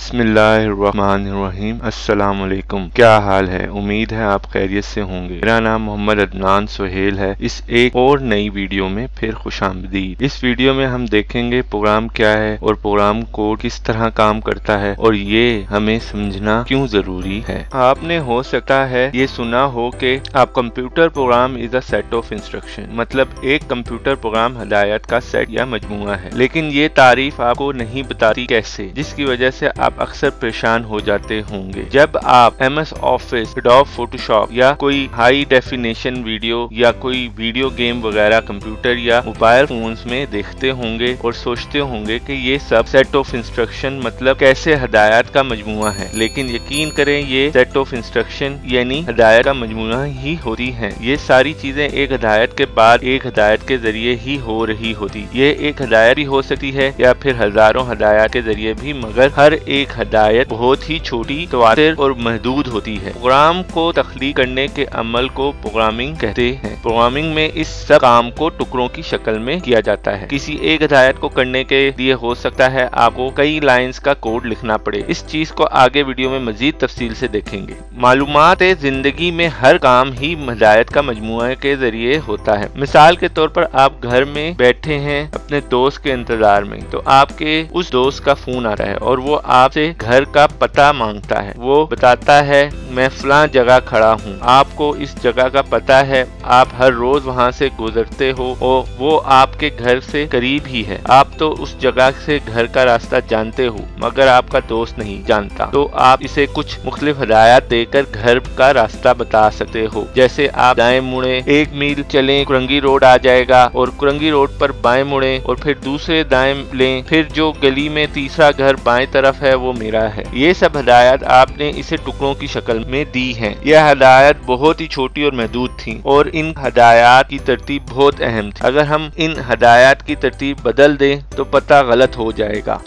بسم اللہ الرحمن الرحیم۔ السلام علیکم، کیا حال ہے؟ امید ہے آپ خیریت سے ہوں گے۔ میرا نام محمد عدنان سہیل ہے۔ اس ایک اور نئی ویڈیو میں پھر خوش آمدید۔ اس ویڈیو میں ہم دیکھیں گے پروگرام کیا ہے اور پروگرام کوڈ کس طرح کام کرتا ہے اور یہ ہمیں سمجھنا کیوں ضروری ہے۔ آپ نے ہو سکتا ہے یہ سنا ہو کہ آپ computer program is a set of instruction, مطلب ایک کمپیوٹر پروگرام ہدایات کا سیٹ یا مجموعہ ہے، لیکن یہ تعریف آپ کو نہیں بتاتی کیسے، جس کی وجہ سے آپ اکثر پریشان ہو جاتے ہوں گے۔ جب آپ M S Office, Adobe Photoshop یا کوئی ہائی ڈیفینیشن ویڈیو یا کوئی ویڈیو گیم وغیرہ کمپیوٹر یا موبائل فونز میں دیکھتے ہوں گے اور سوچتے ہوں گے کہ یہ سب سیٹ آف انسٹرکشن مطلب کیسے ہدایات کا مجموعہ ہے، لیکن یقین کریں یہ سیٹ آف انسٹرکشن یعنی ہدایت کا مجموعہ ہی ہوتی ہیں۔ یہ ساری چیزیں ایک ہدایت کے بعد ایک ہدایت کے ذریعے ہی ہو رہی ہوتی۔ یہ ایک ہدایت بھی ہو سکتی ہے یا پھر ہزاروں ہدایات کے ذریعے بھی، مگر ہر ایک ہدایت بہت ہی چھوٹی، متواتر اور محدود ہوتی ہے۔ پروگرام کو تخلیق کرنے کے عمل کو پروگرامنگ کہتے ہیں۔ پروگرامنگ میں اس سب کام کو ٹکڑوں کی شکل میں کیا جاتا ہے۔ کسی ایک ہدایت کو کرنے کے لیے ہو سکتا ہے آپ کو کئی لائنز کا کوڈ لکھنا پڑے۔ اس چیز کو آگے ویڈیو میں مزید تفصیل سے دیکھیں گے۔ معلومات زندگی میں ہر کام ہی ہدایت کا مجموعہ کے ذریعے ہوتا ہے۔ مثال کے طور پر آپ گھر میں بیٹھے ہیں اپنے دوست کے انتظار میں، تو آپ کے اس دوست کا فون آ رہا ہے اور وہ آپ سے گھر کا پتہ مانگتا ہے۔ وہ بتاتا ہے میں فلاں جگہ کھڑا ہوں، آپ کو اس جگہ کا پتہ ہے، آپ ہر روز وہاں سے گزرتے ہو اور وہ آپ کے گھر سے قریب ہی ہے، آپ تو اس جگہ سے گھر کا راستہ جانتے ہو مگر آپ کا دوست نہیں جانتا، تو آپ اسے کچھ مختلف ہدایات دے کر گھر کا راستہ بتا سکتے ہو، جیسے آپ دائیں مڑیں، 1 میل چلیں، کرنگی روڈ آ جائے گا اور کرنگی روڈ پر بائیں مڑیں اور پھر دوسرے دائیں لیں، پھر جو گلی میں تیسرا گھر بائیں طرف ہے وہ میرا ہے۔ یہ سب ہدایات آپ نے اسے ٹکڑوں کی شکل میں دی ہیں۔ یہ ہدایات بہت ہی چھوٹی اور محدود تھیں اور ان ہدایات کی ترتیب بہت اہم تھی۔ اگر ہم ان ہدایات کی ترتیب بدل دیں تو پتہ غلط ہو جائے گا،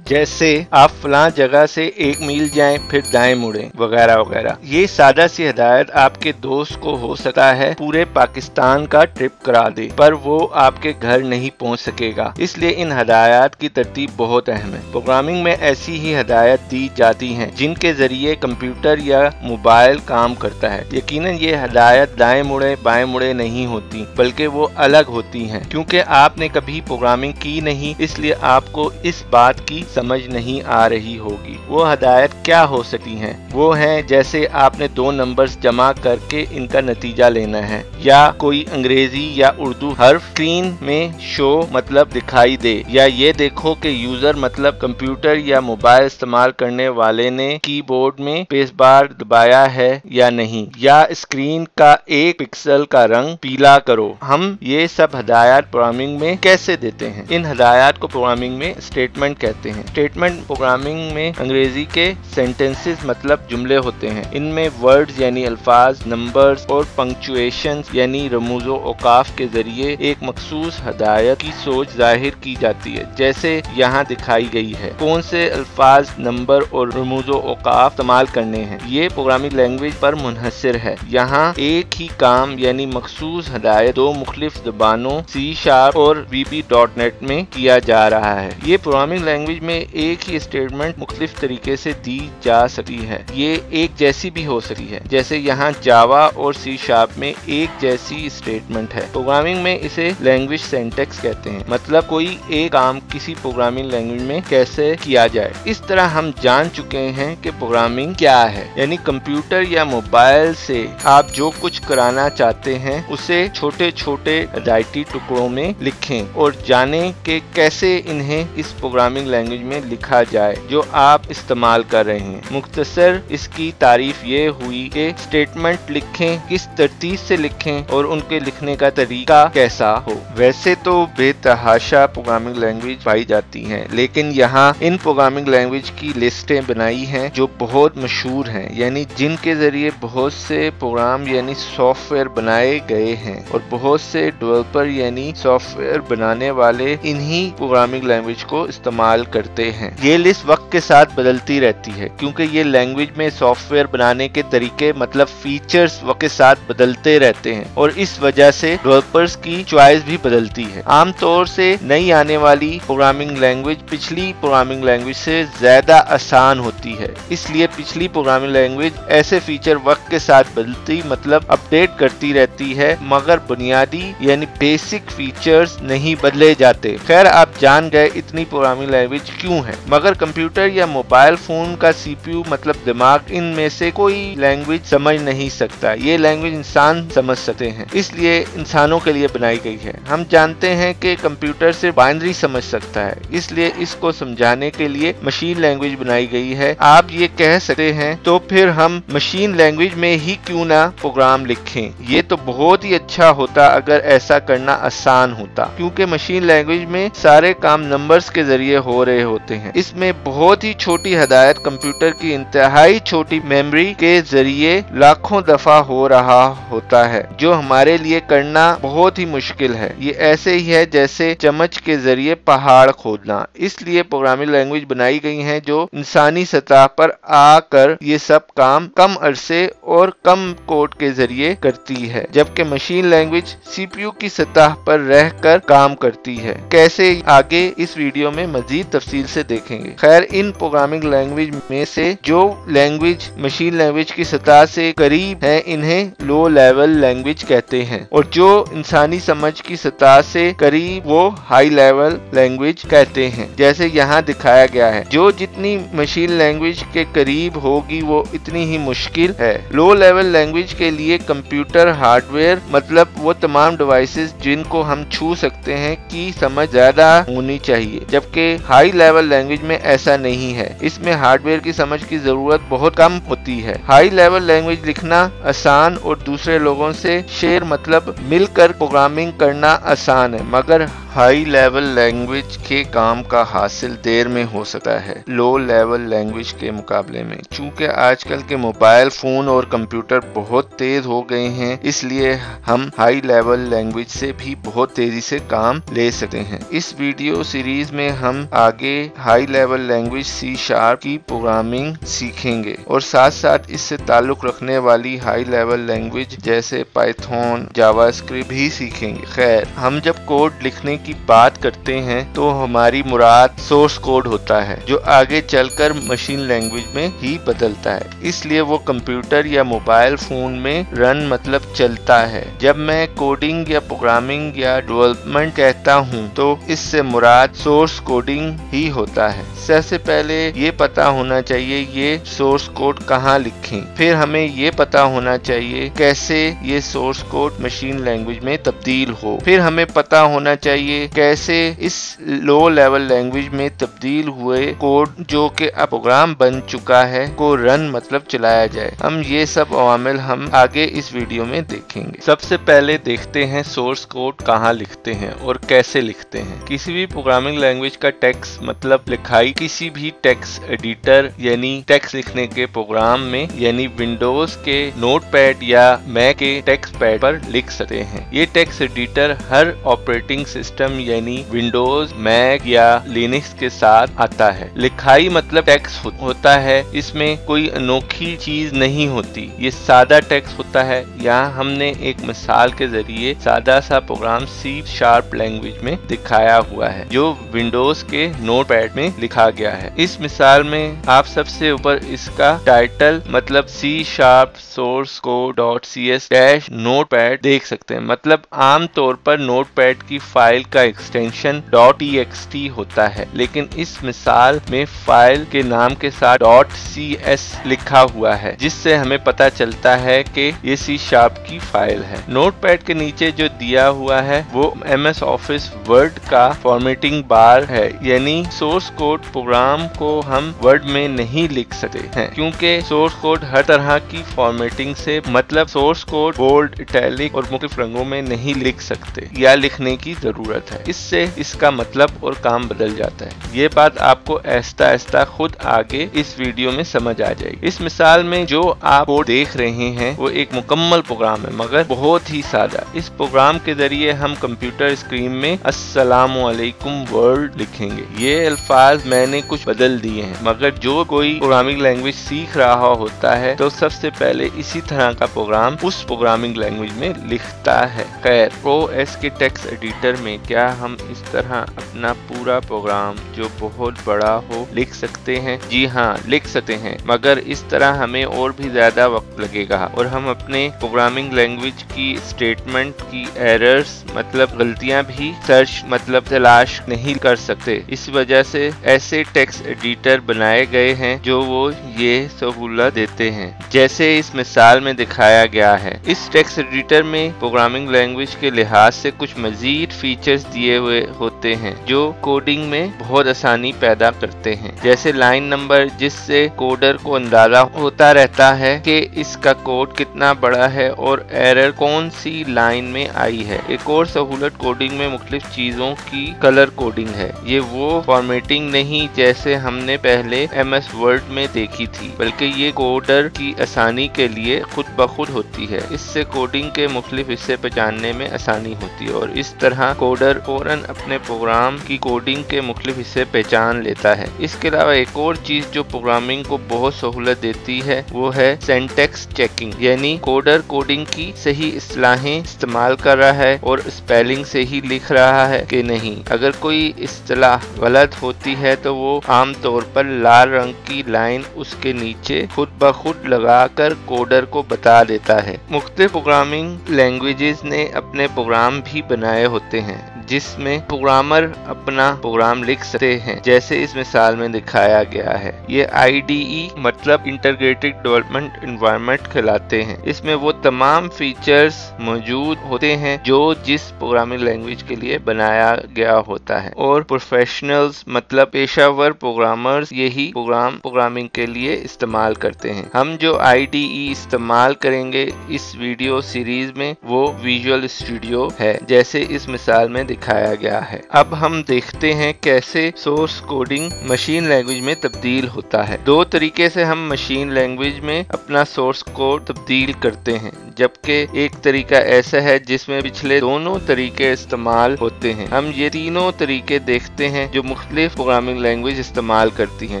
جیسے آپ فلاں جگہ سے 1 میل جائیں پھر دائیں مڑیں وغیرہ وغیرہ۔ یہ سادہ سی ہدایت آپ کے دوست کو ہو سکتا ہے پورے پاکستان کا ٹرپ کرا دے، پر وہ آپ کے گھر نہیں پہنچ سکے گا، اس لیے ان ہدایات کی ترتیب بہت اہم ہے۔ پروگرامنگ میں ایسی ہی ہدایت دی جاتی ہیں جن کے ذریعے کمپیوٹر یا موبائل کام کرتا ہے۔ یقیناً یہ ہدایت دائیں مڑیں بائیں مڑیں نہیں ہوتی، بلکہ وہ الگ ہوتی ہیں۔ کیونکہ آپ نے کبھی پروگرامنگ کی نہیں، اس لیے آپ کو اس بات کی سمجھ نہیں آ رہی ہوگی۔ وہ ہدایت کیا ہو سکتی ہیں؟ وہ ہیں جیسے آپ نے 2 نمبرز جمع کر کے ان کا نتیجہ لینا ہے، یا کوئی انگریزی یا اردو حرف اسکرین میں شو مطلب دکھائی دے، یا یہ دیکھو کہ یوزر مطلب کمپیوٹر یا موبائل استعمال کرنے والے نے کی بورڈ میں اسپیس بار دبایا ہے یا نہیں، یا اسکرین کا 1 پکسل کا رنگ پیلا کرو۔ ہم یہ سب ہدایات پروگرامنگ میں کیسے دیتے ہیں؟ ان ہدایات کو پروگرامنگ میں اسٹیٹمنٹ کہتے ہیں۔ اسٹیٹمنٹ پروگرامنگ میں انگریزی کے سینٹنسز مطلب جملے ہوتے ہیں۔ ان میں ورڈز یعنی الفاظ، نمبرز اور پنکچویشنز یعنی رموز و اوقاف کے ذریعے ایک مخصوص ہدایت کی سوچ ظاہر کی جاتی ہے، جیسے یہاں دکھائی گئی ہے۔ کون سے الفاظ، نمبر اور رموز و اوقاف استعمال کرنے ہیں، یہ پروگرامنگ لینگویج پر منحصر ہے۔ یہاں ایک ہی کام یعنی مخصوص ہدایت 2 مختلف زبانوں C# اور VB.NET میں کیا جا رہا ہے۔ یہ پروگرامنگ لینگویج میں ایک ہی اسٹیٹمنٹ مختلف طریقے سے دی جا سکتی ہے۔ یہ ایک جیسی بھی ہو سکتی ہے، جیسے یہاں جاوا اور C# میں ایک جیسی اسٹیٹمنٹ ہے۔ پروگرامنگ میں اسے لینگویج سینٹیکس کہتے ہیں، مطلب کوئی ایک کام کسی پروگرامنگ لینگویج میں کیسے کیا جائے۔ اس طرح ہم جان چکے ہیں کہ پروگرامنگ کیا ہے، یعنی کمپیوٹر یا موبائل سے آپ جو کچھ کرانا چاہتے ہیں اسے چھوٹے چھوٹے ہدایتی ٹکڑوں میں لکھیں اور جانیں کہ کیسے انہیں اس پروگرامنگ لینگویج میں لکھا جائے جو آپ استعمال کر رہے ہیں۔ مختصر اس کی تعریف یہ ہوئی کہ اسٹیٹمنٹ لکھیں، کس ترتیب سے لکھیں اور ان کے لکھنے کا طریقہ کیسا ہو۔ ویسے تو بے تحاشا پروگرامنگ لینگویج پائی جاتی ہیں، لیکن یہاں ان پروگرامنگ لینگویج کی لسٹیں بنائی ہیں جو بہت مشہور ہیں، یعنی جن کے ذریعے بہت سے پروگرام یعنی سافٹ ویئر بنائے گئے ہیں اور بہت سے ڈیولپر یعنی سافٹ ویئر بنانے والے انہی پروگرامنگ لینگویج کو استعمال کرتے کرتے ہیں۔ یہ لسٹ وقت کے ساتھ بدلتی رہتی ہے کیونکہ یہ لینگویج میں سافٹ ویئر بنانے کے طریقے مطلب فیچرز وقت کے ساتھ بدلتے رہتے ہیں اور اس وجہ سے ڈیولپرز کی چوائس بھی بدلتی ہے۔ عام طور سے نئی آنے والی پروگرامنگ لینگویج پچھلی پروگرامنگ لینگویج سے زیادہ آسان ہوتی ہے، اس لیے پچھلی پروگرامنگ لینگویج ایسے فیچر وقت کے ساتھ بدلتی مطلب اپڈیٹ کرتی رہتی ہے مگر بنیادی یعنی بیسک فیچرز نہیں بدلے جاتے۔ خیر آپ جان گئے اتنی پروگرامنگ لینگویج کیوں ہے، مگر کمپیوٹر یا موبائل فون کا سی پی یو مطلب دماغ ان میں سے کوئی لینگویج سمجھ نہیں سکتا، یہ لینگویج انسان سمجھ سکتے ہیں، اس لیے انسانوں کے لیے بنائی گئی ہے۔ ہم جانتے ہیں کہ کمپیوٹر صرف بائنری سمجھ سکتا ہے، اس لیے اس کو سمجھانے کے لیے مشین لینگویج بنائی گئی ہے۔ آپ یہ کہہ سکتے ہیں تو پھر ہم مشین لینگویج میں ہی کیوں نہ پروگرام لکھیں، یہ تو بہت ہی اچھا ہوتا اگر ایسا کرنا آسان ہوتا، کیونکہ مشین لینگویج میں سارے کام نمبرز کے ذریعے ہو رہے ہوتے ہیں۔ اس میں بہت ہی چھوٹی ہدایت کمپیوٹر کی انتہائی چھوٹی میموری کے ذریعے لاکھوں دفعہ ہو رہا ہوتا ہے، جو ہمارے لیے کرنا بہت ہی مشکل ہے۔ یہ ایسے ہی ہے جیسے چمچ کے ذریعے پہاڑ کھودنا، اس لیے پروگرامنگ لینگویج بنائی گئی ہیں جو انسانی سطح پر آ کر یہ سب کام کم عرصے اور کم کوڈ کے ذریعے کرتی ہے، جبکہ machine language C P U کی سطح پر رہ کر کام کرتی ہے۔ کیسے آگے اس ویڈیو میں مزید تفصیل سے دیکھیں گے۔ خیر ان پروگرامنگ لینگویج میں سے جو لینگویج مشین لینگویج کی سطح سے قریب ہے انہیں لو لیول لینگویج کہتے ہیں، اور جو انسانی سمجھ کی سطح سے قریب وہ ہائی لیول لینگویج کہتے ہیں، جیسے یہاں دکھایا گیا ہے۔ جو جتنی مشین لینگویج کے قریب ہوگی وہ اتنی ہی مشکل ہے۔ لو لیول لینگویج کے لیے کمپیوٹر ہارڈ ویئر مطلب وہ تمام ڈیوائسز جن کو ہم چھو سکتے ہیں کی سمجھ زیادہ ہونی چاہیے، جبکہ ہائی لیول لینگویج میں ایسا نہیں ہے، اس میں ہارڈ ویئر کی سمجھ کی ضرورت بہت کم ہوتی ہے۔ ہائی لیول لینگویج لکھنا آسان اور دوسرے لوگوں سے شیئر مطلب مل کر پروگرامنگ کرنا آسان ہے، مگر ہائی لیول لینگویج کے کام کا حاصل دیر میں ہو سکتا ہے لو لیول لینگویج کے مقابلے میں۔ چونکہ آج کل کے موبائل فون اور کمپیوٹر بہت تیز ہو گئے ہیں، اس لیے ہم ہائی لیول لینگویج سے بھی بہت تیزی سے کام لے سکتے ہیں۔ اس ویڈیو سیریز میں ہم آگے high level language C sharp کی پروگرامنگ سیکھیں گے اور ساتھ ساتھ اس سے تعلق رکھنے والی ہائی لیول لینگویج جیسے پائتھون، جاوا اسکرپٹ بھی سیکھیں گے۔ خیر ہم جب کوڈ لکھنے کی بات کرتے ہیں تو ہماری مراد سورس کوڈ ہوتا ہے جو آگے چل کر مشین لینگویج میں ہی بدلتا ہے، اس لیے وہ کمپیوٹر یا موبائل فون میں رن مطلب چلتا ہے۔ جب میں کوڈنگ یا پروگرامنگ یا ڈیولپمنٹ کہتا ہوں تو اس سے مراد سورس کوڈنگ ہی ہوتا ہے۔ سب سے پہلے یہ پتا ہونا چاہیے یہ سورس کوڈ کہاں لکھیں، پھر ہمیں یہ پتا ہونا چاہیے کیسے یہ سورس کوڈ مشین لینگویج میں تبدیل ہو، پھر ہمیں پتا ہونا چاہیے کیسے اس لو لیول لینگویج میں تبدیل ہوئے کوڈ جو کہ اب پروگرام بن چکا ہے کو رن مطلب چلایا جائے۔ ہم یہ سب عوامل ہم آگے اس ویڈیو میں دیکھیں گے۔ سب سے پہلے دیکھتے ہیں سورس کوڈ کہاں لکھتے ہیں اور کیسے لکھتے ہیں۔ کسی بھی پروگرامنگ لینگویج کا ٹیکسٹ مطلب لکھائی کسی بھی ٹیکسٹ ایڈیٹر یعنی ٹیکسٹ لکھنے کے پروگرام میں یعنی ونڈوز کے نوٹ پیڈ یا میک کے ٹیکسٹ پیڈ پر لکھ سکتے ہیں۔ یہ ٹیکسٹ ایڈیٹر ہر آپریٹنگ سسٹم یعنی ونڈوز، میک یا لینکس کے ساتھ آتا ہے۔ لکھائی مطلب ٹیکسٹ ہوتا ہے، اس میں کوئی انوکھی چیز نہیں ہوتی، یہ سادہ ٹیکسٹ ہوتا ہے۔ یہاں ہم نے ایک مثال کے ذریعے سادہ سا پروگرام سی شارپ لینگویج میں دکھایا ہوا ہے جو ونڈوز کے نوٹ پیڈ میں لکھا گیا ہے۔ اس مثال میں آپ سب سے اوپر اس کا ٹائٹل مطلب C sharp source code dot C S dash notepad دیکھ سکتے ہیں۔ مطلب عام طور پر نوٹ پیڈ کی فائل کا ایکسٹینشن .txt ہوتا ہے، لیکن اس مثال میں فائل کے نام کے ساتھ .cs لکھا ہوا ہے، جس سے ہمیں پتا چلتا ہے کہ یہ سی شارپ کی فائل ہے۔ نوٹ پیڈ کے نیچے جو دیا ہوا ہے وہ ایم ایس آفس ورڈ کا فارمیٹنگ بار ہے، یعنی سورس کوڈ پروگرام کو ہم ورڈ میں نہیں لکھ سکتے ہیں کیونکہ سورس کوڈ ہر طرح کی فارمیٹنگ سے مطلب سورس کوڈ بولڈ، اٹیلک اور مختلف رنگوں میں نہیں لکھ سکتے یا لکھنے کی ضرورت ہے، اس سے اس کا مطلب اور کام بدل جاتا ہے۔ یہ بات آپ کو آہستہ آہستہ خود آگے اس ویڈیو میں سمجھ آ جائے گی۔ اس مثال میں جو آپ کوڈ دیکھ رہے ہیں وہ ایک مکمل پروگرام ہے مگر بہت ہی سادہ۔ اس پروگرام کے ذریعے ہم کمپیوٹر اسکرین میں السلام علیکم ورلڈ لکھیں گے۔ یہ یہ الفاظ میں نے کچھ بدل دیے ہیں، مگر جو کوئی پروگرامنگ لینگویج سیکھ رہا ہوتا ہے تو سب سے پہلے اسی طرح کا پروگرام اس پروگرامنگ لینگویج میں لکھتا ہے۔ خیر، او ایس کے ٹیکسٹ ایڈیٹر میں کیا ہم اس طرح اپنا پورا پروگرام جو بہت بڑا ہو لکھ سکتے ہیں؟ جی ہاں، لکھ سکتے ہیں، مگر اس طرح ہمیں اور بھی زیادہ وقت لگے گا اور ہم اپنے پروگرامنگ لینگویج کی اسٹیٹمنٹ کی ایررز مطلب غلطیاں بھی سرچ مطلب تلاش نہیں کر سکتے۔ اس وجہ سے ایسے ٹیکسٹ ایڈیٹر بنائے گئے ہیں جو وہ یہ سہولت دیتے ہیں، جیسے اس مثال میں دکھایا گیا ہے۔ اس ٹیکسٹ ایڈیٹر میں پروگرامنگ لینگویج کے لحاظ سے کچھ مزید فیچرز دیے ہوئے ہوتے ہیں جو کوڈنگ میں بہت آسانی پیدا کرتے ہیں، جیسے لائن نمبر، جس سے کوڈر کو اندازہ ہوتا رہتا ہے کہ اس کا کوڈ کتنا بڑا ہے اور ایرر کون سی لائن میں آئی ہے۔ ایک اور سہولت کوڈنگ میں مختلف چیزوں کی کلر کوڈنگ ہے۔ یہ وہ فارمیٹنگ نہیں جیسے ہم نے پہلے ایم ایس ورڈ میں دیکھی تھی، بلکہ یہ کوڈر کی آسانی کے لیے خود بخود ہوتی ہے۔ اس سے کوڈنگ کے مختلف حصے پہچاننے میں آسانی ہوتی ہے اور اس طرح کوڈر فوراً اپنے پروگرام کی کوڈنگ کے مختلف حصے پہچان لیتا ہے۔ اس کے علاوہ ایک اور چیز جو پروگرامنگ کو بہت سہولت دیتی ہے وہ ہے سینٹیکس چیکنگ، یعنی کوڈر کوڈنگ کی صحیح اصطلاحیں استعمال کر رہا ہے اور اسپیلنگ سے ہی لکھ رہا ہے کہ نہیں۔ اگر کوئی اصطلاح غلط ہوتی ہے تو وہ عام طور پر لال رنگ کی لائن اس کے نیچے خود بخود لگا کر کوڈر کو بتا دیتا ہے۔ مختلف پروگرامنگ لینگویجز نے اپنے پروگرام بھی بنائے ہوتے ہیں جس میں پروگرامر اپنا پروگرام لکھ سکتے ہیں، جیسے اس مثال میں دکھایا گیا ہے۔ یہ آئی ڈی ای مطلب انٹیگریٹڈ ڈیولپمنٹ انوائرمنٹ کہلاتے ہیں۔ اس میں وہ تمام فیچرز موجود ہوتے ہیں جو جس پروگرامنگ لینگویج کے لیے بنایا گیا ہوتا ہے، اور پروفیشنلز مطلب پیشہ ور پروگرامرز یہی پروگرامنگ کے لیے استعمال کرتے ہیں۔ ہم جو آئی ڈی ای استعمال کریں گے اس ویڈیو سیریز میں وہ ویژول اسٹوڈیو ہے، جیسے اس مثال میں دکھایا گیا ہے۔ اب ہم دیکھتے ہیں کیسے سورس کوڈنگ مشین لینگویج میں تبدیل ہوتا ہے۔ دو طریقے سے ہم مشین لینگویج میں اپنا سورس کوڈ تبدیل کرتے ہیں، جبکہ ایک طریقہ ایسا ہے جس میں پچھلے دونوں طریقے استعمال ہوتے ہیں۔ ہم یہ تینوں طریقے دیکھتے ہیں جو مختلف پروگرامنگ لینگویج استعمال کرتی ہیں۔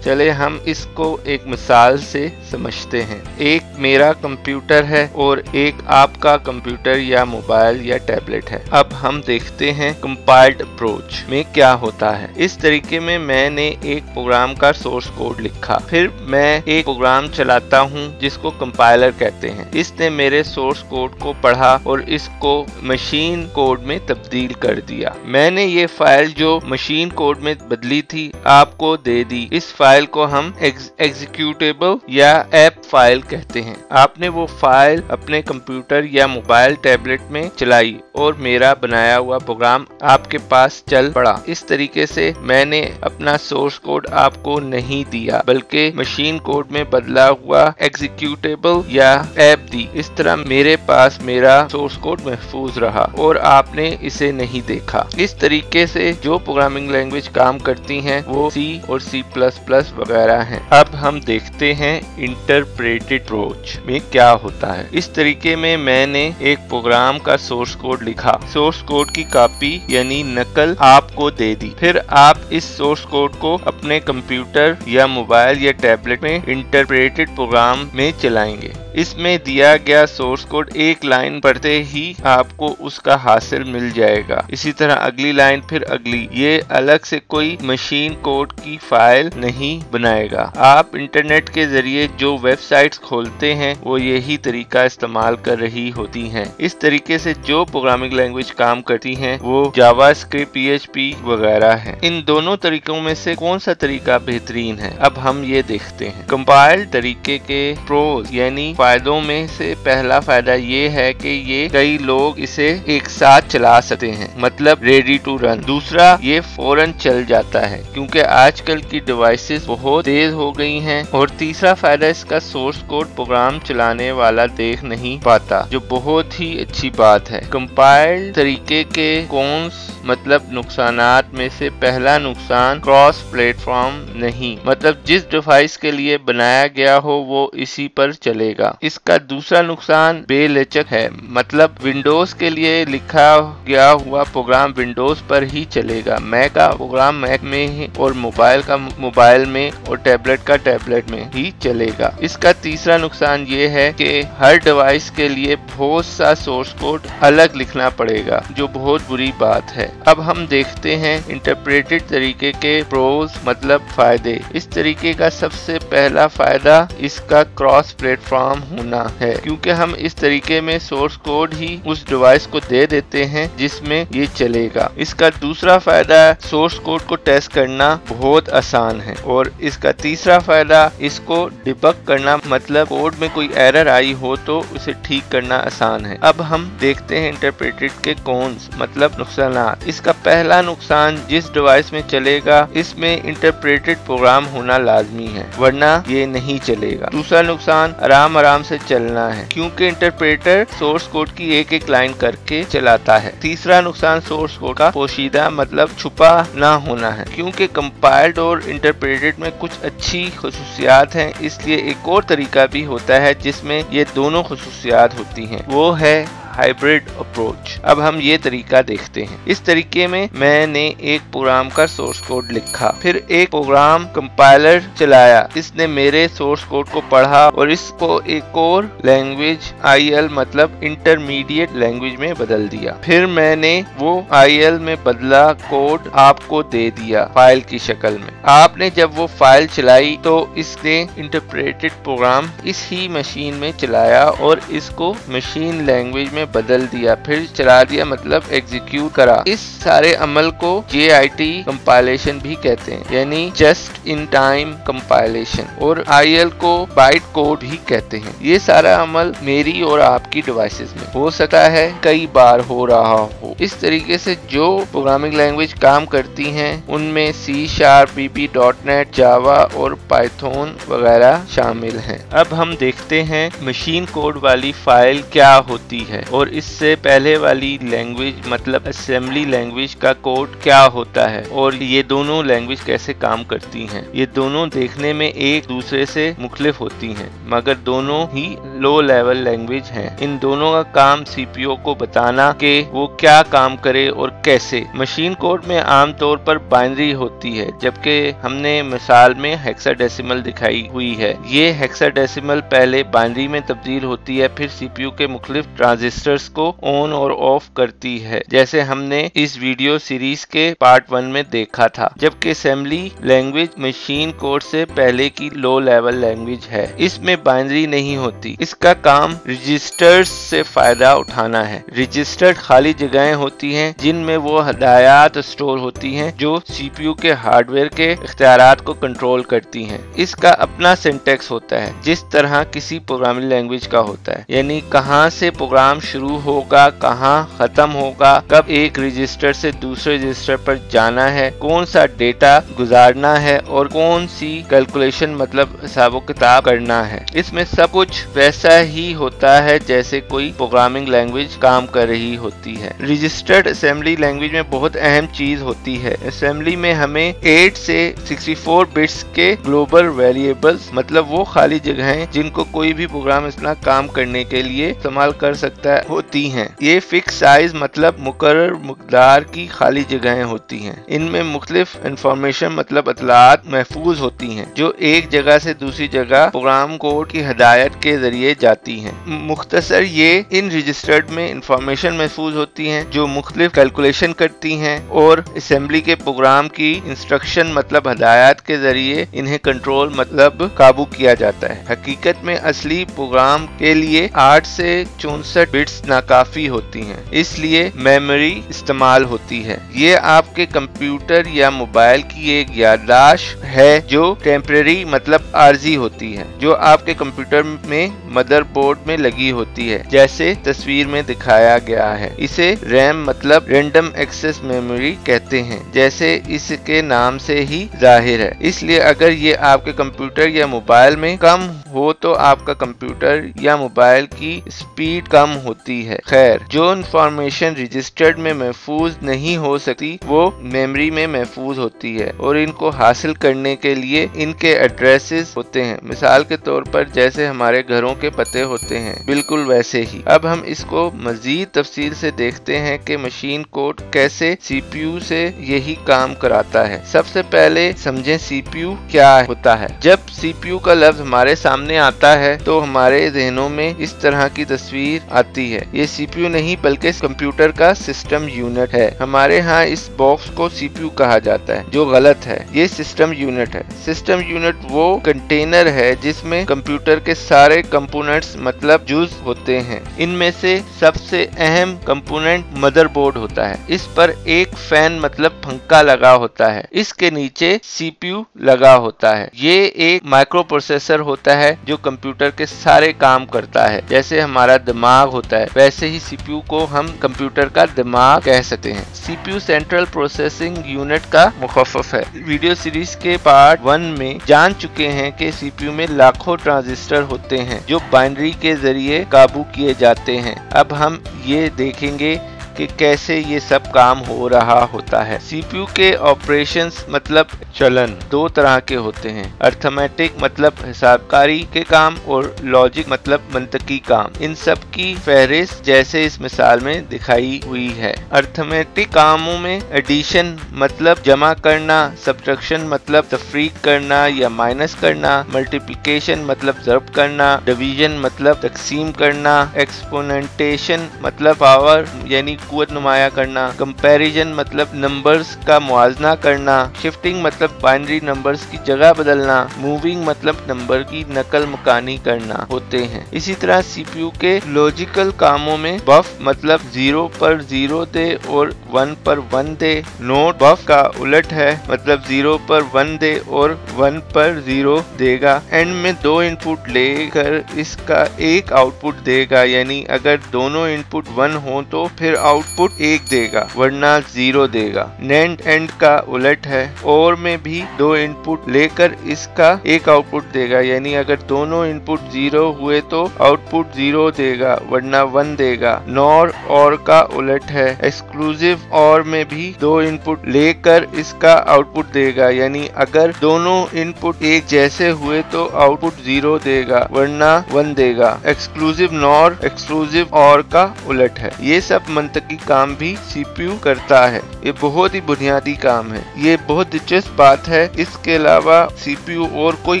چلے ہم اس کو ایک مثال سے سمجھتے ہیں۔ ایک میرا کمپیوٹر ہے اور ایک آپ کا کمپیوٹر یا موبائل یا ٹیبلٹ ہے۔ اب ہم دیکھتے ہیں کمپائلڈ اپروچ میں کیا ہوتا ہے۔ اس طریقے میں نے ایک پروگرام کا سورس کوڈ لکھا، پھر میں ایک پروگرام چلاتا ہوں جس کو کمپائلر کہتے ہیں۔ اس نے میرے سورس کوڈ کو پڑھا اور اس کو مشین کوڈ میں تبدیل کر دیا۔ میں نے یہ فائل جو مشین کوڈ میں بدلی تھی آپ کو دے دی۔ اس فائل کو ہم ایگزیکیوٹیبل یا ایپ فائل کہتے ہیں۔ آپ نے وہ فائل اپنے کمپیوٹر یا موبائل ٹیبلٹ میں چلائی اور میرا بنایا ہوا پروگرام آپ کے پاس چل پڑا۔ اس طریقے سے میں نے اپنا سورس کوڈ آپ کو نہیں دیا بلکہ مشین کوڈ میں بدلا ہوا ایگزیکیوٹیبل یا ایپ دی۔ اس طرح میرے پاس میرا سورس کوڈ محفوظ رہا اور آپ نے اسے نہیں دیکھا۔ اس طریقے سے جو پروگرامنگ لینگویج کام کرتی ہیں وہ سی اور سی پلس پلس وغیرہ ہیں۔ اب ہم دیکھتے ہیں انٹرپریٹڈ اپروچ میں کیا ہوتا ہے۔ اس طریقے میں نے ایک پروگرام کا سورس کوڈ لکھا، سورس کوڈ کی کاپی یعنی نقل آپ کو دے دی، پھر آپ اس سورس کوڈ کو اپنے کمپیوٹر یا موبائل یا ٹیبلٹ میں انٹرپریٹڈ پروگرام میں چلائیں گے۔ اس میں دیا گیا سورس کوڈ ایک لائن پڑھتے ہی آپ کو اس کا حاصل مل جائے گا، اسی طرح اگلی لائن پھر اگلی۔ یہ الگ سے کوئی مشین کوڈ کی فائل نہیں بنائے گا۔ آپ انٹرنیٹ کے ذریعے جو ویب سائٹس کھولتے ہیں وہ یہی طریقہ استعمال کر رہی ہوتی ہیں۔ اس طریقے سے جو پروگرامنگ لینگویج کام کرتی ہیں وہ جاوا اسکرپٹ، پی ایچ پی وغیرہ ہیں۔ ان دونوں طریقوں میں سے کون سا طریقہ بہترین ہے؟ اب ہم یہ دیکھتے ہیں۔ کمپائل طریقے کے پروز یعنی فائدوں میں سے پہلا فائدہ یہ ہے کہ یہ کئی لوگ اسے ایک ساتھ چلا سکتے ہیں، مطلب ریڈی ٹو رن۔ دوسرا، یہ فوراً چل جاتا ہے کیونکہ آج کل کی ڈیوائسز بہت تیز ہو گئی ہیں۔ اور تیسرا فائدہ اس کا سورس کوڈ پروگرام چلانے والا دیکھ نہیں پاتا، جو بہت ہی اچھی بات ہے۔ کمپائل طریقے کے کونس مطلب نقصانات میں سے پہلا نقصان کراس پلیٹ فارم نہیں، مطلب جس ڈیوائس کے لیے بنایا گیا ہو وہ اسی پر چلے گا۔ گا۔ اس کا دوسرا نقصان بے لچک ہے، مطلب ونڈوز کے لیے لکھا گیا ہوا پروگرام ونڈوز پر ہی چلے گا، میک کا پروگرام میک میں ہی اور موبائل کا موبائل میں اور ٹیبلٹ کا ٹیبلٹ میں ہی چلے گا۔ اس کا تیسرا نقصان یہ ہے کہ ہر ڈیوائس کے لیے بہت سا سورس کوڈ الگ لکھنا پڑے گا، جو بہت بری بات ہے۔ اب ہم دیکھتے ہیں انٹرپریٹڈ طریقے کے پروز مطلب فائدے۔ اس طریقے کا سب سے پہلا فائدہ اس کا کراس پلیٹ فارم ہونا ہے، کیونکہ ہم اس طریقے میں سورس کوڈ ہی اس ڈیوائس کو دے دیتے ہیں جس میں یہ چلے گا۔ اس کا دوسرا فائدہ سورس کوڈ کو ٹیسٹ کرنا بہت آسان ہے، اور اس کا تیسرا فائدہ اس کو ڈیبگ کرنا، مطلب کوڈ میں کوئی ایرر آئی ہو تو اسے ٹھیک کرنا آسان ہے۔ اب ہم دیکھتے ہیں انٹرپریٹڈ کے کونس مطلب نقصانات۔ اس کا پہلا نقصان جس ڈیوائس میں چلے گا اس میں انٹرپریٹڈ پروگرام ہونا لازمی ہے، ورنہ یہ نہیں چلے گا۔ دوسرا نقصان آرام سے چلنا ہے، کیونکہ انٹرپریٹر سورس کوڈ کی ایک ایک لائن کر کے چلاتا ہے۔ تیسرا نقصان سورس کوڈ کا پوشیدہ مطلب چھپا نہ ہونا ہے، کیونکہ کمپائلڈ اور انٹرپریٹڈ میں کچھ اچھی خصوصیات ہیں، اس لیے ایک اور طریقہ بھی ہوتا ہے جس میں یہ دونوں خصوصیات ہوتی ہیں، وہ ہے ہائبرڈ اپروچ۔ اب ہم یہ طریقہ دیکھتے ہیں۔ اس طریقے میں میں نے ایک پروگرام کا سورس کوڈ لکھا، پھر ایک پروگرام کمپائلر چلایا، اس نے میرے سورس کوڈ کو پڑھا اور اس کو ایک اور لینگویج IL مطلب انٹرمیڈیٹ لینگویج میں بدل دیا۔ پھر میں نے وہ IL میں بدلا کوڈ آپ کو دے دیا فائل کی شکل میں۔ آپ نے جب وہ فائل چلائی تو اس نے انٹرپریٹڈ پروگرام اس ہی مشین میں چلایا اور اس کو مشین لینگویج میں بدل دیا، پھر چلا دیا مطلب ایگزیکیوٹ کرا۔ اس سارے عمل کو JIT کمپائلیشن بھی کہتے ہیں، یعنی جسٹ ان ٹائم کمپائلیشن، اور IL کو بائٹ کوڈ بھی کہتے ہیں۔ یہ سارا عمل میری اور آپ کی ڈیوائسز میں ہو سکتا ہے کئی بار ہو رہا ہو۔ اس طریقے سے جو پروگرامنگ لینگویج کام کرتی ہیں ان میں C#، VB، .NET، جاوا اور پائتھون وغیرہ شامل ہیں۔ اب ہم دیکھتے ہیں مشین کوڈ والی فائل کیا ہوتی ہے اور اس سے پہلے والی لینگویج مطلب اسمبلی لینگویج کا کوڈ کیا ہوتا ہے، اور یہ دونوں لینگویج کیسے کام کرتی ہیں۔ یہ دونوں دیکھنے میں ایک دوسرے سے مختلف ہوتی ہیں، مگر دونوں ہی لو لیول لینگویج ہیں۔ ان دونوں کا کام CPU کو بتانا کہ وہ کیا کام کرے اور کیسے۔ مشین کوڈ میں عام طور پر بائنری ہوتی ہے، جبکہ ہم نے مثال میں ہیکسا ڈیسیمل دکھائی ہوئی ہے۔ یہ ہیکسا ڈیسیمل پہلے بائنری میں تبدیل ہوتی ہے، پھر CPU کے مختلف ٹرانزسٹرز کو آن اور آف کرتی ہے، جیسے ہم نے اس ویڈیو سیریز کے پارٹ 1 میں دیکھا تھا۔ جبکہ اسمبلی لینگویج مشین کوڈ سے پہلے کی لو لیول لینگویج ہے، اس میں بائنری نہیں ہوتی۔ اس کا کام رجسٹرز سے فائدہ اٹھانا ہے۔ رجسٹر خالی جگہیں ہوتی ہیں جن میں وہ ہدایات اسٹور ہوتی ہیں جو CPU کے ہارڈ ویئر کے اختیارات کو کنٹرول کرتی ہیں۔ اس کا اپنا سینٹیکس ہوتا ہے، جس طرح کسی پروگرامنگ لینگویج کا ہوتا ہے، یعنی کہاں سے پروگرام شروع ہوگا، کہاں ختم ہوگا، کب ایک رجسٹر سے دوسرے رجسٹر پر جانا ہے، کون سا ڈیٹا گزارنا ہے اور کون سی کیلکولیشن مطلب حساب و کتاب کرنا ہے۔ اس میں سب کچھ ویسا ہی ہوتا ہے جیسے کوئی پروگرامنگ لینگویج کام کر رہی ہوتی ہے۔ رجسٹرڈ اسمبلی لینگویج میں بہت اہم چیز ہوتی ہے۔ اسمبلی میں ہمیں 8 سے 64 بٹس کے گلوبل ویریبلز مطلب وہ خالی جگہیں جن کو کوئی بھی پروگرام اپنا کام کرنے کے لیے استعمال کر سکتا ہے ہوتی ہیں۔ یہ فکس سائز مطلب مقرر مقدار کی خالی جگہیں ہوتی ہیں۔ ان میں مختلف انفارمیشن مطلب اطلاعات محفوظ ہوتی ہیں جو ایک جگہ سے دوسری جگہ پروگرام کوڈ کی ہدایت کے ذریعے جاتی ہیں۔ مختصر یہ ان رجسٹرڈ میں انفارمیشن محفوظ ہوتی ہیں جو مختلف کیلکولیشن کرتی ہیں اور اسمبلی کے پروگرام کی انسٹرکشن مطلب ہدایات کے ذریعے انہیں کنٹرول مطلب قابو کیا جاتا ہے۔ حقیقت میں اصلی پروگرام کے لیے 8 سے 64 بٹس ناکافی ہوتی ہیں، اس لیے میموری استعمال ہوتی ہے۔ یہ آپ کے کمپیوٹر یا موبائل کی ایک یادداشت ہے جو ٹیمپریری مطلب عارضی ہوتی ہے، جو آپ کے کمپیوٹر میں مدر بورڈ میں لگی ہوتی ہے، جیسے تصویر میں دکھایا گیا ہے۔ اسے ریم مطلب رینڈم ایکسس میموری کہتے ہیں، جیسے اس کے نام سے ہی ظاہر ہے۔ اس لیے اگر یہ آپ کے کمپیوٹر یا موبائل میں کم ہو تو آپ کا کمپیوٹر یا موبائل کی سپیڈ کم ہوتی ہوتی ہے۔ خیر، جو انفارمیشن رجسٹرڈ میں محفوظ نہیں ہو سکتی وہ میموری میں محفوظ ہوتی ہے اور ان کو حاصل کرنے کے لیے ان کے ایڈریسز ہوتے ہیں۔ مثال کے طور پر جیسے ہمارے گھروں کے پتے ہوتے ہیں، بالکل ویسے ہی۔ اب ہم اس کو مزید تفصیل سے دیکھتے ہیں کہ مشین کوڈ کیسے سی پی یو سے یہی کام کراتا ہے۔ سب سے پہلے سمجھیں سی پی یو کیا ہوتا ہے۔ جب سی پی یو کا لفظ ہمارے سامنے آتا ہے تو ہمارے ذہنوں میں اس طرح کی تصویر آتی ہے۔ یہ سی پی یو نہیں بلکہ کمپیوٹر کا سسٹم یونٹ ہے۔ ہمارے ہاں اس باکس کو سی پی یو کہا جاتا ہے، جو غلط ہے۔ یہ سسٹم یونٹ ہے۔ سسٹم یونٹ وہ کنٹینر ہے جس میں کمپیوٹر کے سارے کمپوننٹس مطلب جز ہوتے ہیں۔ ان میں سے سب سے اہم کمپوننٹ مدر بورڈ ہوتا ہے۔ اس پر ایک فین مطلب پنکھا لگا ہوتا ہے۔ اس کے نیچے سی پی یو لگا ہوتا ہے۔ یہ ایک مائکرو پروسیسر ہوتا ہے جو کمپیوٹر کے سارے کام کرتا ہے۔ جیسے ہمارا دماغ ہوتا ہے ویسے ہی سی پی یو کو ہم کمپیوٹر کا دماغ کہہ سکتے ہیں۔ C P U central processing unit کا مخفف ہے۔ ویڈیو سیریز کے پارٹ 1 میں جان چکے ہیں کہ سی پی یو میں لاکھوں ٹرانزسٹر ہوتے ہیں جو بائنری کے ذریعے قابو کیے جاتے ہیں۔ اب ہم یہ دیکھیں گے کہ کیسے یہ سب کام ہو رہا ہوتا ہے۔ سی پی یو کے آپریشنز مطلب چلن دو طرح کے ہوتے ہیں، ارتھمیٹک مطلب حساب کاری کے کام اور لاجک مطلب منطقی کام۔ ان سب کی فہرست جیسے اس مثال میں دکھائی ہوئی ہے۔ ارتھمیٹک کاموں میں ایڈیشن مطلب جمع کرنا، سبٹریکشن مطلب تفریق کرنا یا مائنس کرنا، ملٹیپلیکیشن مطلب ضرب کرنا، ڈویژن مطلب تقسیم کرنا، ایکسپوننٹیشن مطلب پاور یعنی قوت نمایاں کرنا، کمپیریزن مطلب نمبرز کا موازنہ کرنا، شفٹنگ مطلب بائنری نمبرز کی جگہ بدلنا، موونگ مطلب نمبر کی نقل مکانی کرنا ہوتے ہیں۔ اسی طرح سی پی یو کے لاجیکل کاموں میں بف مطلب 0 پر 0 دے اور 1 پر 1 دے، نوٹ بف کا الٹ ہے مطلب 0 پر 1 دے اور 1 پر 0 دے گا، اینڈ میں 2 ان پٹ لے کر اس کا ایک آؤٹ پٹ دے گا، یعنی اگر دونوں ان پٹ 1 ہوں تو پھر آؤٹ پٹ 1 دے گا ورنہ 0 دے گا۔ نینڈ اینڈ کا الٹ ہے، اور میں بھی 2 ان پٹ لے کر اس کا ایک آؤٹ پٹ دے گا، یعنی اگر دونوں ان پٹ 0 ہوئے تو آؤٹ پٹ 0 دے گا ورنہ 1 دے گا۔ نور اور کا الٹ ہے، ایکسکلوزیو اور میں بھی 2 ان پٹ لے کر اس کا آؤٹ پٹ دے گا، یعنی اگر دونوں ان پٹ ایک جیسے ہوئے تو آؤٹ پٹ 0 دے گا ورنہ 1 دے گا۔ ایکسکلوزیو نور ایکسکلوزیو اور کا الٹ ہے۔ یہ سب منطقی کام بھی سی پی یو کرتا ہے۔ یہ بہت ہی بنیادی کام ہے۔ یہ بہت دلچسپ بات ہے، اس کے علاوہ سی پی یو اور کوئی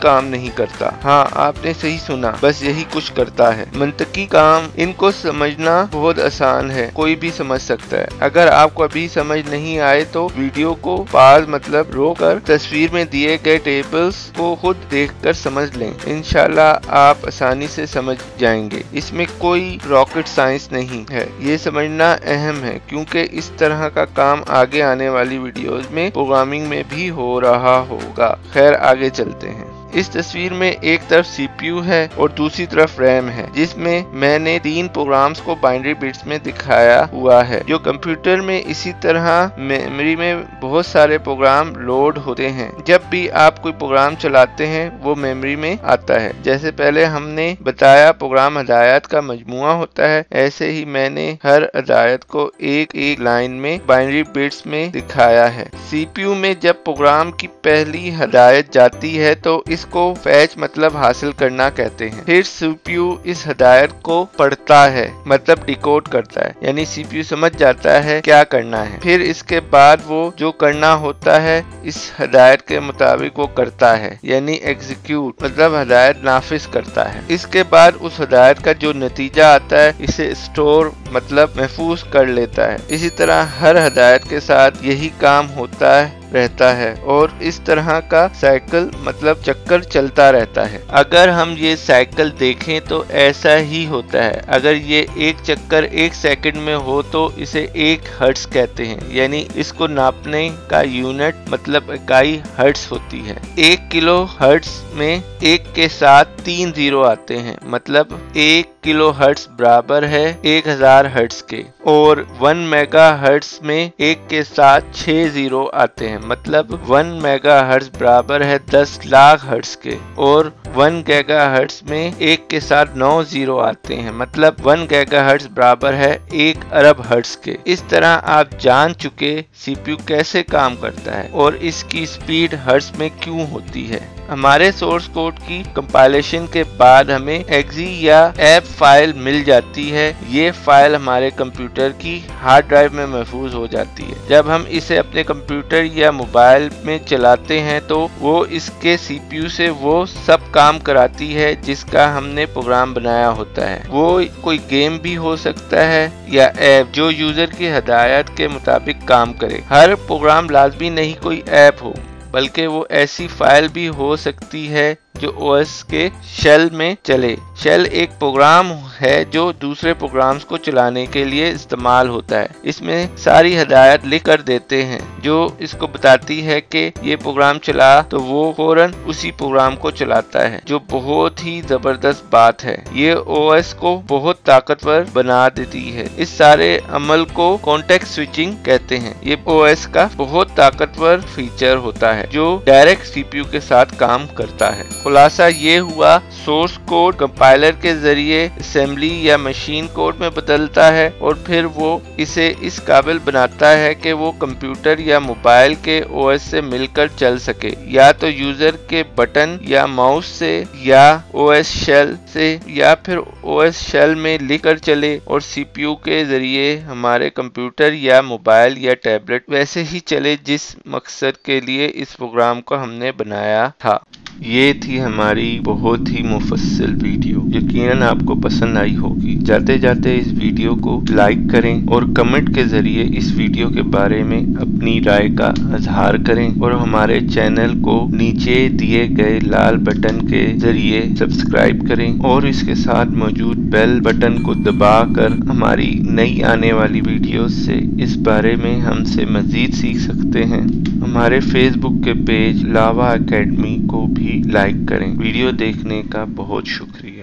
کام نہیں کرتا۔ ہاں، آپ نے صحیح سنا، بس یہی کچھ کرتا ہے۔ منطقی کام، ان کو سمجھنا بہت آسان ہے، کوئی بھی سمجھ سکتا ہے۔ اگر آپ کو ابھی سمجھ نہیں آئے تو ویڈیو کو پاز مطلب روک کر تصویر میں دیے گئے ٹیبلز کو خود دیکھ کر سمجھ لیں، انشاءاللہ آپ آسانی سے سمجھ جائیں گے۔ اس میں کوئی راکٹ سائنس نہیں ہے، یہ سمجھنا اہم ہے کیونکہ اس طرح کا کام آگے آنے والی ویڈیوز میں پروگرامنگ میں بھی ہو رہا ہوگا۔ خیر، آگے چلتے ہیں۔ اس تصویر میں ایک طرف سی پی یو ہے اور دوسری طرف ریم ہے، جس میں نے 3 پروگرامز کو بائنری بٹس میں دکھایا ہوا ہے۔ جو کمپیوٹر میں اسی طرح میموری میں بہت سارے پروگرام لوڈ ہوتے ہیں۔ جب بھی آپ کوئی پروگرام چلاتے ہیں وہ میموری میں آتا ہے۔ جیسے پہلے ہم نے بتایا پروگرام ہدایات کا مجموعہ ہوتا ہے، ایسے ہی میں نے ہر ہدایت کو ایک ایک لائن میں بائنری بٹس میں دکھایا ہے۔ سی پی یو میں جب پروگرام کی پہلی ہدایت جاتی ہے تو اس کو فیچ مطلب حاصل کرنا کہتے ہیں۔ پھر سی پی یو اس ہدایت کو پڑھتا ہے مطلب ڈیکوڈ کرتا ہے، یعنی سی پی یو سمجھ جاتا ہے کیا کرنا ہے۔ پھر اس کے بعد وہ جو کرنا ہوتا ہے اس ہدایت کے مطابق وہ کرتا ہے، یعنی ایگزیکیوٹ مطلب ہدایت نافذ کرتا ہے۔ اس کے بعد اس ہدایت کا جو نتیجہ آتا ہے اسے اسٹور مطلب محفوظ کر لیتا ہے۔ اسی طرح ہر ہدایت کے ساتھ یہی کام ہوتا رہتا ہے اور اس طرح کا سائیکل مطلب چکر چلتا رہتا ہے۔ اگر ہم یہ سائیکل دیکھیں تو ایسا ہی ہوتا ہے۔ اگر یہ ایک چکر 1 سیکنڈ میں ہو تو اسے 1 ہرٹز کہتے ہیں، یعنی اس کو ناپنے کا یونٹ مطلب اکائی ہرٹز ہوتی ہے۔ 1 کلو ہرٹز میں 1 کے ساتھ 3 0 آتے ہیں، مطلب 1 کلو ہرٹز برابر ہے 1000 ہرٹز کے، اور 1 میگا ہرٹز میں 1 کے ساتھ 6 زیرو آتے ہیں، مطلب 1 میگا ہرٹز برابر ہے 10 لاکھ ہرٹز کے، اور 1 گیگا ہرٹز میں 1 کے ساتھ 9 زیرو آتے ہیں، مطلب 1 گیگا ہرٹز برابر ہے 1 ارب ہرٹز کے۔ اس طرح آپ جان چکے سی پی یو کیسے کام کرتا ہے اور اس کی سپیڈ ہرٹز میں کیوں ہوتی ہے۔ ہمارے سورس کوڈ کی کمپائلیشن کے بعد ہمیں ایگزی یا ایپ فائل مل جاتی ہے۔ یہ فائل ہمارے کمپیوٹر کی ہارڈ ڈرائیو میں محفوظ ہو جاتی ہے۔ جب ہم اسے اپنے کمپیوٹر یا موبائل میں چلاتے ہیں تو وہ اس کے سی پی یو سے وہ سب کام کراتی ہے جس کا ہم نے پروگرام بنایا ہوتا ہے۔ وہ کوئی گیم بھی ہو سکتا ہے یا ایپ جو یوزر کی ہدایت کے مطابق کام کرے۔ ہر پروگرام لازمی نہیں کوئی ایپ ہو، بلکہ وہ ایسی فائل بھی ہو سکتی ہے جو او ایس کے شیل میں چلے۔ شیل ایک پروگرام ہے جو دوسرے پروگرامز کو چلانے کے لیے استعمال ہوتا ہے۔ اس میں ساری ہدایت لکھ کر دیتے ہیں جو اس کو بتاتی ہے کہ یہ پروگرام چلا تو وہ فوراً اسی پروگرام کو چلاتا ہے، جو بہت ہی زبردست بات ہے۔ یہ او ایس کو بہت طاقتور بنا دیتی ہے۔ اس سارے عمل کو کانٹیکسٹ سوئچنگ کہتے ہیں۔ یہ او ایس کا بہت طاقتور فیچر ہوتا ہے جو ڈائریکٹ سی پی یو کے ساتھ کام کرتا ہے۔ خلاصہ یہ ہوا، سورس کوڈ کمپائلر کے ذریعے اسمبلی یا مشین کوڈ میں بدلتا ہے اور پھر وہ اسے اس قابل بناتا ہے کہ وہ کمپیوٹر یا موبائل کے او ایس سے مل کر چل سکے، یا تو یوزر کے بٹن یا ماؤس سے، یا او ایس شیل سے، یا پھر او ایس شیل میں لکھ کر چلے اور سی پی یو کے ذریعے ہمارے کمپیوٹر یا موبائل یا ٹیبلٹ ویسے ہی چلے جس مقصد کے لیے اس پروگرام کو ہم نے بنایا تھا۔ یہ تھی ہماری بہت ہی مفصل ویڈیو، یقیناً آپ کو پسند آئی ہوگی۔ جاتے جاتے اس ویڈیو کو لائک کریں اور کمنٹ کے ذریعے اس ویڈیو کے بارے میں اپنی رائے کا اظہار کریں، اور ہمارے چینل کو نیچے دیے گئے لال بٹن کے ذریعے سبسکرائب کریں اور اس کے ساتھ موجود بیل بٹن کو دبا کر ہماری نئی آنے والی ویڈیوز سے اس بارے میں ہم سے مزید سیکھ سکتے ہیں۔ ہمارے فیس بک کے پیج لاوا اکیڈمی کو بھی لائک کریں۔ ویڈیو دیکھنے کا بہت شکریہ۔